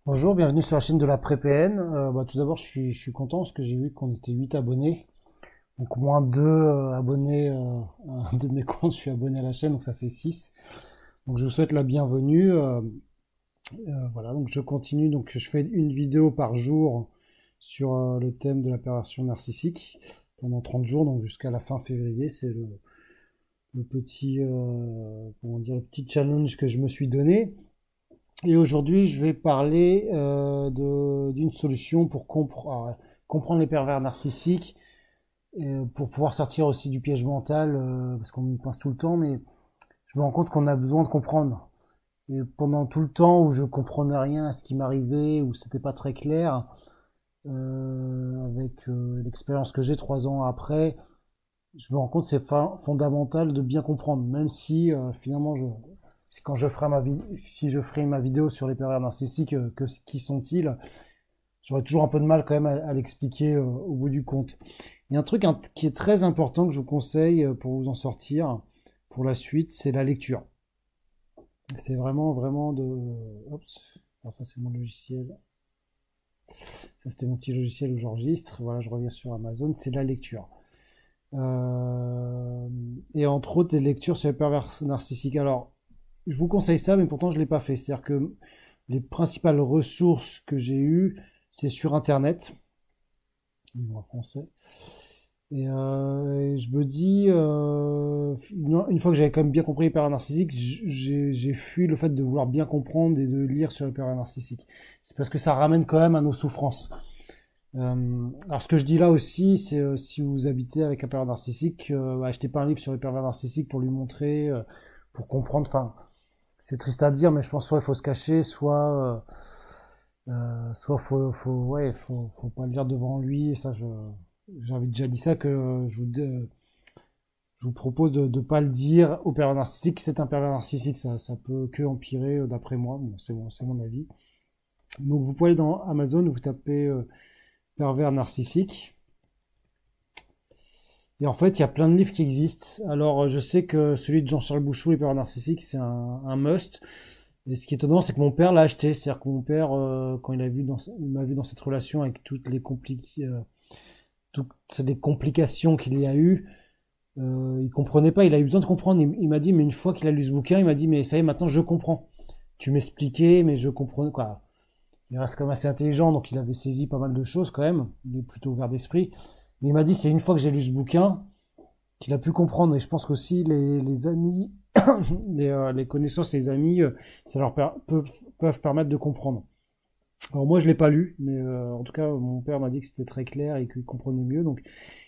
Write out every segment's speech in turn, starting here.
Bonjour, bienvenue sur la chaîne de la PrépN. Tout d'abord, je suis content parce que j'ai vu qu'on était 8 abonnés. Donc moins 2 abonnés, un de mes comptes, je suis abonné à la chaîne, donc ça fait 6. Donc je vous souhaite la bienvenue. Voilà, donc je continue. Donc je fais une vidéo par jour sur le thème de la perversion narcissique pendant 30 jours, donc jusqu'à la fin février. C'est le petit, comment dire, le petit challenge que je me suis donné. Et aujourd'hui, je vais parler d'une solution pour comprendre les pervers narcissiques, pour pouvoir sortir aussi du piège mental, parce qu'on y pense tout le temps, mais je me rends compte qu'on a besoin de comprendre. Et pendant tout le temps où je comprenais rien à ce qui m'arrivait, où c'était pas très clair, avec l'expérience que j'ai 3 ans après, je me rends compte que c'est fondamental de bien comprendre, même si finalement quand je ferai si je ferai ma vidéo sur les pervers narcissiques, qui sont-ils, j'aurai toujours un peu de mal quand même à l'expliquer au bout du compte. Il y a un truc qui est très important que je vous conseille pour vous en sortir pour la suite, c'est la lecture. C'est vraiment, vraiment de... Oups, alors ça c'est mon logiciel. Ça c'était mon petit logiciel où j'enregistre. Voilà, je reviens sur Amazon, c'est la lecture. Et entre autres, des lectures sur les pervers narcissiques. Alors, je vous conseille ça, mais pourtant je ne l'ai pas fait. C'est-à-dire que les principales ressources que j'ai eues, c'est sur Internet, livre en français. Et je me dis, une fois que j'avais quand même bien compris les pervers narcissiques, j'ai fui le fait de vouloir bien comprendre et de lire sur les pervers narcissiques. C'est parce que ça ramène quand même à nos souffrances. Alors ce que je dis là aussi, c'est si vous habitez avec un pervers narcissique, achetez pas un livre sur les pervers narcissiques pour lui montrer, pour comprendre. Enfin, c'est triste à dire, mais je pense soit il faut se cacher, soit faut pas le lire devant lui. Et ça, j'avais déjà dit ça que je vous propose de ne pas le dire au pervers narcissique. C'est un pervers narcissique, ça peut que empirer d'après moi. Bon, c'est mon avis. Donc vous pouvez aller dans Amazon, vous tapez pervers narcissique. Et en fait, il y a plein de livres qui existent. Alors, je sais que celui de Jean-Charles Bouchou, Les pervers narcissiques, c'est un must. Et ce qui est étonnant, c'est que mon père l'a acheté. C'est-à-dire que mon père, quand il m'a vu dans cette relation avec toutes les complications qu'il y a eu, il comprenait pas. Il a eu besoin de comprendre. Il m'a dit, mais une fois qu'il a lu ce bouquin, il m'a dit, mais ça y est, maintenant je comprends. Tu m'expliquais, mais je comprenais quoi. Il reste quand même assez intelligent, donc il avait saisi pas mal de choses quand même. Il est plutôt ouvert d'esprit. Mais il m'a dit, c'est une fois que j'ai lu ce bouquin qu'il a pu comprendre. Et je pense qu'aussi les amis, les connaissances et les amis, ça peuvent permettre de comprendre. Alors moi je l'ai pas lu, mais en tout cas mon père m'a dit que c'était très clair et qu'il comprenait mieux. Donc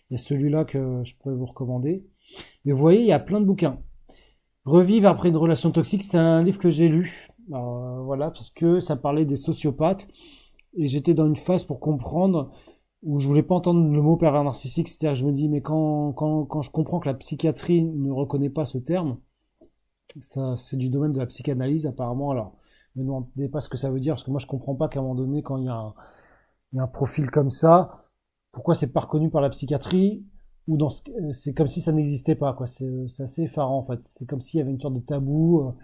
il y a celui-là que je pourrais vous recommander. Mais vous voyez, il y a plein de bouquins. Revivre après une relation toxique, c'est un livre que j'ai lu. Voilà, parce que ça parlait des sociopathes. Et j'étais dans une phase pour comprendre où je voulais pas entendre le mot pervers narcissique. C'est-à-dire que je me dis, mais quand je comprends que la psychiatrie ne reconnaît pas ce terme, ça c'est du domaine de la psychanalyse apparemment. Alors, ne me demandez pas ce que ça veut dire, parce que moi je comprends pas qu'à un moment donné, quand il y a un profil comme ça, pourquoi c'est pas reconnu par la psychiatrie ou c'est comme si ça n'existait pas, quoi. C'est assez effarant en fait. C'est comme s'il y avait une sorte de tabou.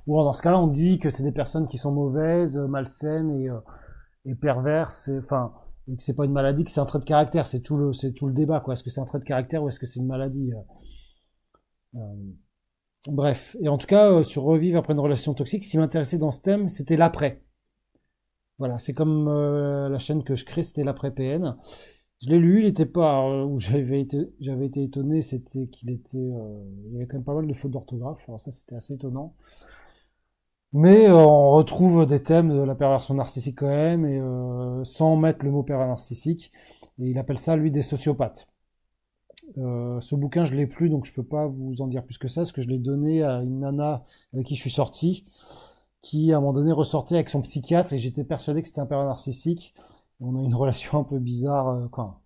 Ou alors, dans ce cas-là, on dit que c'est des personnes qui sont mauvaises, malsaines et perverses. Enfin, et que c'est pas une maladie, que c'est un trait de caractère. C'est tout le débat, quoi. Est-ce que c'est un trait de caractère ou est-ce que c'est une maladie? Euh, Bref. Et en tout cas, sur revivre après une relation toxique, ce qui m'intéressait dans ce thème, c'était l'après. Voilà, c'est comme la chaîne que je crée, c'était l'après PN. Je l'ai lu, il était pas où j'avais été étonné, c'était il y avait quand même pas mal de fautes d'orthographe. Alors ça, c'était assez étonnant. Mais on retrouve des thèmes de la perversion narcissique quand même, et sans mettre le mot pervers narcissique. Et il appelle ça, lui, des sociopathes. Ce bouquin, je l'ai plus, donc je peux pas vous en dire plus que ça, parce que je l'ai donné à une nana avec qui je suis sorti, qui à un moment donné ressortait avec son psychiatre, et j'étais persuadé que c'était un pervers narcissique. On a une relation un peu bizarre, quand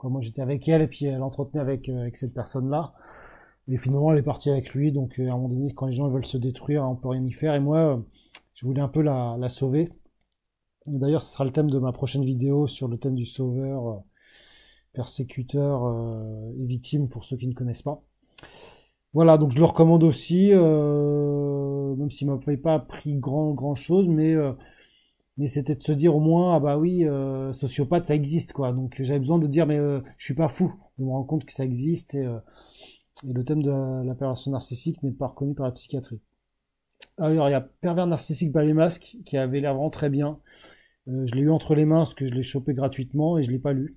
moi j'étais avec elle, et puis elle entretenait avec cette personne-là. Et finalement, elle est partie avec lui. Donc, à un moment donné, quand les gens veulent se détruire, on peut rien y faire. Et moi, je voulais un peu la sauver. D'ailleurs, ce sera le thème de ma prochaine vidéo sur le thème du sauveur, persécuteur et victime pour ceux qui ne connaissent pas. Voilà, donc je le recommande aussi, même s'il m'avait pas appris grand chose, mais mais c'était de se dire au moins, ah bah oui, sociopathe, ça existe, quoi. Donc j'avais besoin de dire, mais je suis pas fou, de me rendre compte que ça existe, et le thème de la perversion narcissique n'est pas reconnu par la psychiatrie. Alors il y a Pervers narcissique bas les masques, qui avait l'air vraiment très bien. Je l'ai eu entre les mains, parce que je l'ai chopé gratuitement, et je l'ai pas lu.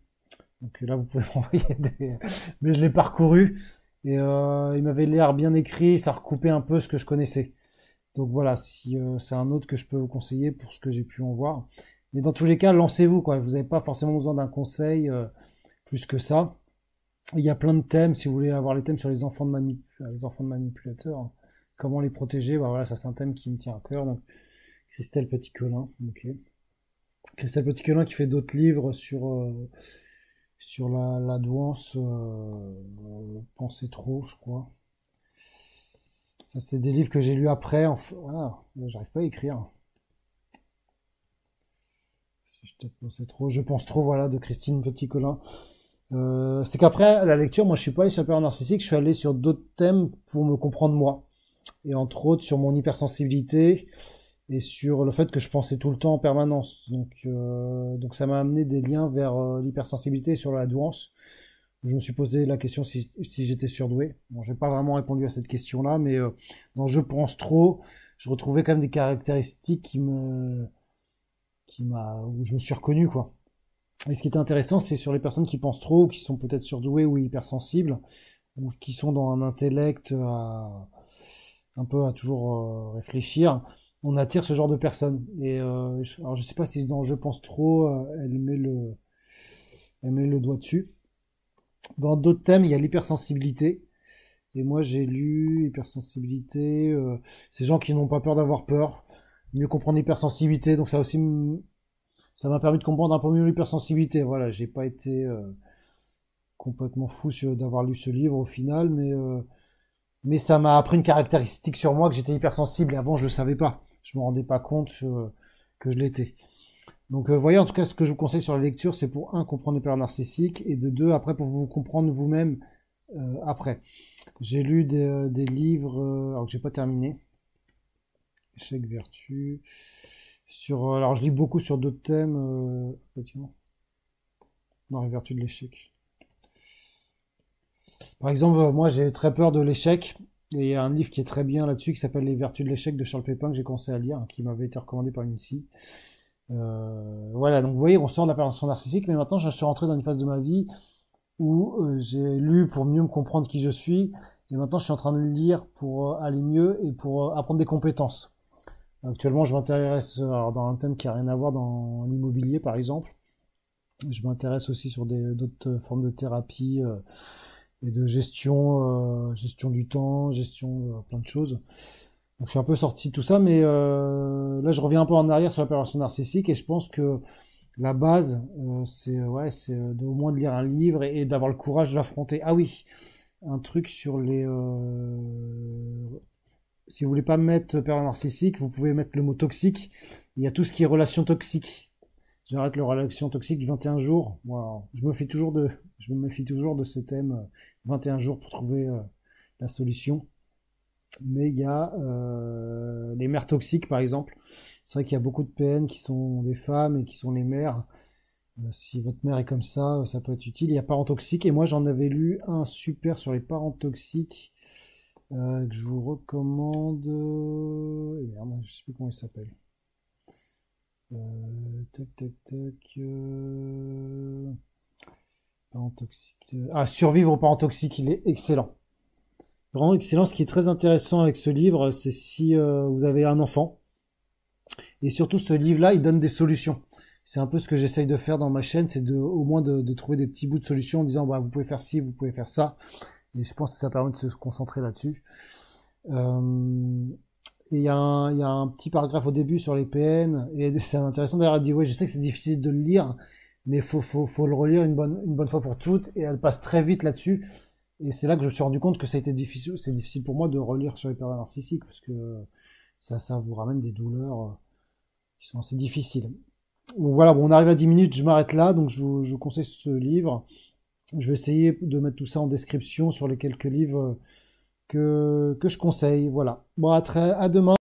Donc là, vous pouvez m'envoyer des... Mais je l'ai parcouru, et il m'avait l'air bien écrit, ça recoupait un peu ce que je connaissais. Donc voilà, si c'est un autre que je peux vous conseiller pour ce que j'ai pu en voir. Mais dans tous les cas, lancez-vous, quoi. Vous n'avez pas forcément besoin d'un conseil plus que ça. Il y a plein de thèmes, si vous voulez avoir les thèmes sur les enfants de manipulateurs, hein. Comment les protéger, bah voilà, ça c'est un thème qui me tient à cœur. Donc Christelle Petit-Colin, ok. Christelle Petit-Colin qui fait d'autres livres sur la douance, Penser trop, je crois. Ça, c'est des livres que j'ai lus après. Voilà, j'arrive pas à écrire. Si je tape Penser trop, je pense trop, voilà, de Christine Petit-Colin. C'est qu'après la lecture, moi, je suis pas allé sur le pervers narcissique, je suis allé sur d'autres thèmes pour me comprendre moi. Et entre autres sur mon hypersensibilité et sur le fait que je pensais tout le temps en permanence. Donc ça m'a amené des liens vers l'hypersensibilité sur la douance. Je me suis posé la question si j'étais surdoué. Bon, j'ai pas vraiment répondu à cette question-là, mais dans Je pense trop, je retrouvais quand même des caractéristiques où je me suis reconnu, quoi. Et ce qui était intéressant, c'est sur les personnes qui pensent trop, qui sont peut-être surdouées ou hypersensibles, ou qui sont dans un intellect un peu à toujours réfléchir. On attire ce genre de personnes. Et alors je sais pas si dans Je pense trop, elle met le doigt dessus. Dans d'autres thèmes, il y a l'hypersensibilité. Et moi, j'ai lu hypersensibilité. Ces gens qui n'ont pas peur d'avoir peur, mieux comprendre l'hypersensibilité. Donc ça aussi, ça m'a permis de comprendre un peu mieux l'hypersensibilité. Voilà, j'ai pas été complètement fou d'avoir lu ce livre au final, mais ça m'a appris une caractéristique sur moi que j'étais hypersensible. Et avant, je le savais pas. Je me rendais pas compte que je l'étais. Donc voyez, en tout cas, ce que je vous conseille sur la lecture, c'est pour un, comprendre les pervers narcissiques, et de deux, après, pour vous comprendre vous-même après. J'ai lu des livres, alors que j'ai pas terminé. Échec, vertu. Alors je lis beaucoup sur d'autres thèmes. Non, les vertus de l'échec. Par exemple, moi j'ai très peur de l'échec. Et il y a un livre qui est très bien là-dessus qui s'appelle Les vertus de l'échec de Charles Pépin que j'ai commencé à lire, hein, qui m'avait été recommandé par une psy. Voilà, donc vous voyez, on sort de la perversion narcissique, mais maintenant je suis rentré dans une phase de ma vie où j'ai lu pour mieux me comprendre qui je suis, et maintenant je suis en train de lire pour aller mieux et pour apprendre des compétences. Actuellement, je m'intéresse dans un thème qui a rien à voir dans l'immobilier, par exemple. Je m'intéresse aussi sur d'autres formes de thérapie et de gestion du temps, gestion plein de choses. Donc je suis un peu sorti de tout ça, mais là je reviens un peu en arrière sur la perversion narcissique et je pense que la base, c'est au moins de lire un livre et d'avoir le courage de l'affronter. Ah oui, un truc sur les... si vous voulez pas mettre pervers narcissique, vous pouvez mettre le mot toxique. Il y a tout ce qui est relation toxique. J'arrête le relation toxique 21 jours. Moi, je me méfie toujours de ces thèmes 21 jours pour trouver la solution. Mais il y a les mères toxiques, par exemple. C'est vrai qu'il y a beaucoup de PN qui sont des femmes et qui sont les mères. Si votre mère est comme ça peut être utile. Il y a parents toxiques. Et moi, j'en avais lu un super sur les parents toxiques que je vous recommande. Merde, je sais plus comment il s'appelle. Parents toxiques. Survivre aux parents toxiques, il est excellent. Vraiment excellent. Ce qui est très intéressant avec ce livre, c'est si vous avez un enfant. Et surtout, ce livre-là, il donne des solutions. C'est un peu ce que j'essaye de faire dans ma chaîne, c'est au moins de trouver des petits bouts de solutions en disant, bah, vous pouvez faire ci, vous pouvez faire ça. Et je pense que ça permet de se concentrer là-dessus. Et il y a un petit paragraphe au début sur les PN, et c'est intéressant d'ailleurs, elle dit, ouais, je sais que c'est difficile de le lire, mais faut le relire une bonne fois pour toutes, et elle passe très vite là-dessus. Et c'est là que je me suis rendu compte que c'est difficile pour moi de relire sur les pervers narcissiques, parce que ça vous ramène des douleurs qui sont assez difficiles. Donc voilà, bon, on arrive à 10 minutes, je m'arrête là, donc je vous conseille ce livre. Je vais essayer de mettre tout ça en description sur les quelques livres que je conseille. Voilà. Bon, à demain.